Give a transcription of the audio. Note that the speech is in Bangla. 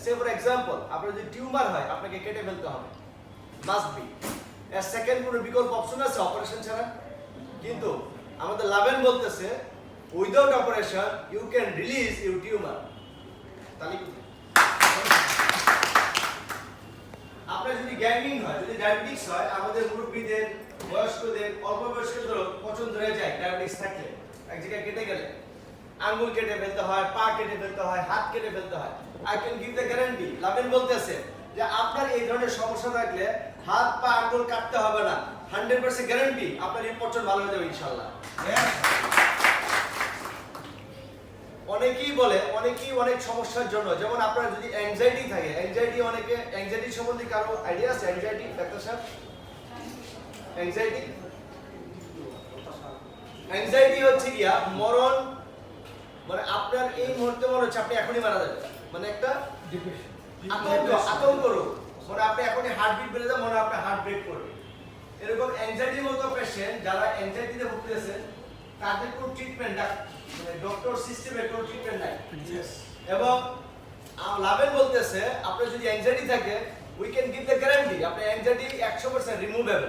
সে ফর এক্সাম্পল আপনার যদি টিউমার হয় আপনাকে কেটে ফেলতে হবে, মাস্ট বি। এর সেকেন্ড কোনো বিকল্প অপশন আছে অপারেশন ছাড়া? কিন্তু আমাদের লাভেন বলতেছে without operation you can release your tumour. তাহলে আপনার যদি গ্যাংগ্রিন হয়, যদি ডায়াবেটিস হয়, আমাদের মুরব্বীদের, বয়স্কদের, অল্প বয়স্কদের পছন্দ হয়ে যায় ডায়াবেটিস থাকলে এক জায়গায় কেটে গেলে আঙ্গুল কেটে ফেলতে হয়, পা কেটে ফেলতে হয়, হাত কেটে ফেলতে হয়। I can give the guarantee, লাভেন বলতেছে যে আপনার এই ধরনের সমস্যা থাকলে হাত পা আঙ্গুল কাটতে হবে না, 100% গ্যারান্টি আপনার এই পচন ভালো হয়ে যাবে ইনশাআল্লাহ। অনেকেই বলে, অনেকেই অনেক সমস্যার জন্য, যেমন আপনার যদি অ্যাংজাইটি থাকে, অ্যাংজাইটি অনেকে, অ্যাংজাইটি সম্বন্ধে কারো আইডিয়া আছে? অ্যাংজাইটি ডাক্তার সাহেব, অ্যাংজাইটি, অ্যাংজাইটি হচ্ছে গিয়া মরণ, মানে আপনার এই মুহূর্তে মনে হচ্ছে আপনি এখনই মারা যাবেন, মানে একটা আতঙ্ক রোগ, মানে আপনি এখনই হার্টবিট বেড়ে যাবে, মনে হয় আপনার হার্ট ব্রেক করবে। এরকম অ্যাংজাইটির মতো পেশেন্ট যারা অ্যাংজাইটিতে ভুগতেছেন তাদের কোনো ট্রিটমেন্ট মানে ডক্টর সিস্টেমে কোনো ট্রিটমেন্ট নাই। এবং লাভেন বলতেছে আপনার যদি অ্যাংজাইটি থাকে we can give the guarantee আপনার অ্যাংজাইটি 100% রিমুভেবল।